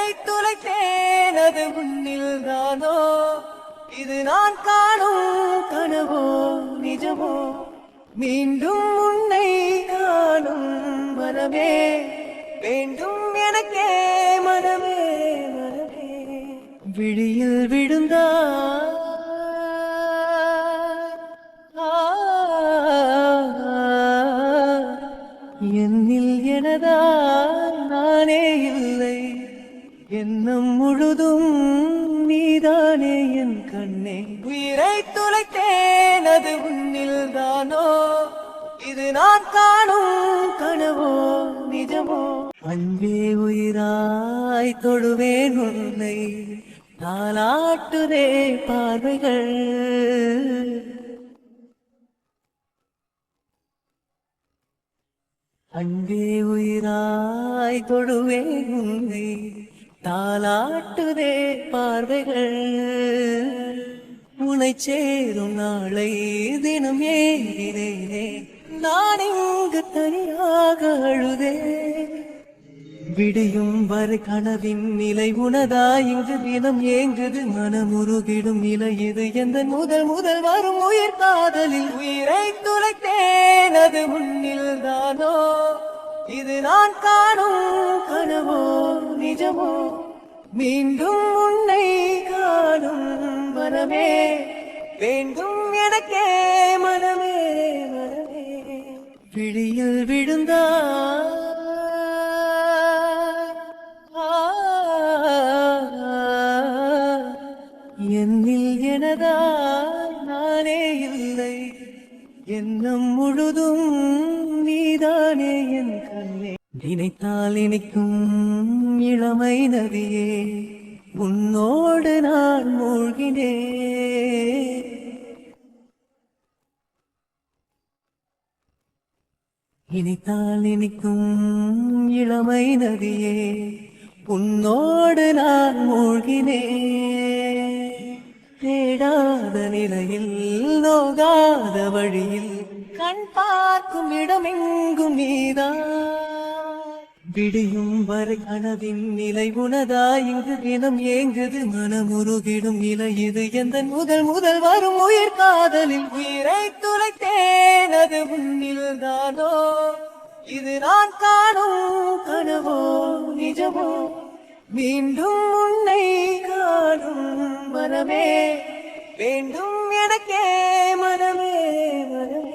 உயிரை துளைத்தேன் அது உன்னில் தானோ இது நான் காணும் கனவோ நிஜமோ மீண்டும் உன்னை காணும் மனமே வேண்டும் எனக்கே மனமே மனமே விழியில் விழுந்தா என்னில் எனதா நானே இல்லை எண்ணம் முழுதும் நீதானே என் கண்ணே உயிரை துளைத்தேன் அது உன்னில் தானோ இது நான் காணும் கனவோ நிஜமோ அன்பே உயிராய் தொடுவேன் உன்னை தாலாட்டுதே பார்வைகள் அன்பே உயிராய் தொடுவேன் உன்னை தாலாட்டுதே பார்வைகள் உனை சேரும் நாளை தினம் ஏறினேனே நான் இங்கு தனியாக அழுதே விடியும் வரை கனவின் நிலை உனதா இங்கு தினம் ஏங்குது மனமுருகிடும் நிலை இது எந்த முதல் முதல் வரும் உயிர் காதலில் உயிரை துளைத்தேன் அது உன்னில் தானோ இது நான் காணும் கனவோ நிஜமோ மீண்டும் உன்னை காணும் மனமே வேண்டும் எனக்கே மனமே மனமே விழியில் விழுந்தா என்னில் எனதா நானே இல்லை எண்ணம் முழுதும் நீதானே என் கண்ணே நினைத்தால் இனிக்கும் இளமை நதியே உன்னோடு நான் மூழ்கினே நினைத்தால் இனிக்கும் இளமை நதியே உன்னோடு நான் மூழ்கினே தேடாத நிலையில் நோகாத வழியில் கண் பார்க்கும் இடமெங்கும் நீதான் விடியும் வரை கனவின் நிலை உனதா இங்கு தினம் ஏங்குது மனமுருகிடும் நிலை இது எந்த முதல் முதல் வரும் உயிர் காதலில் உயிரை துளைத்தேன் அது உன்னில் தானோ இது நான் காணும் கனவோ நிஜமோ மீண்டும் உன்னை காணும் மனமே வேண்டும் எனக்கே மனமே மனமே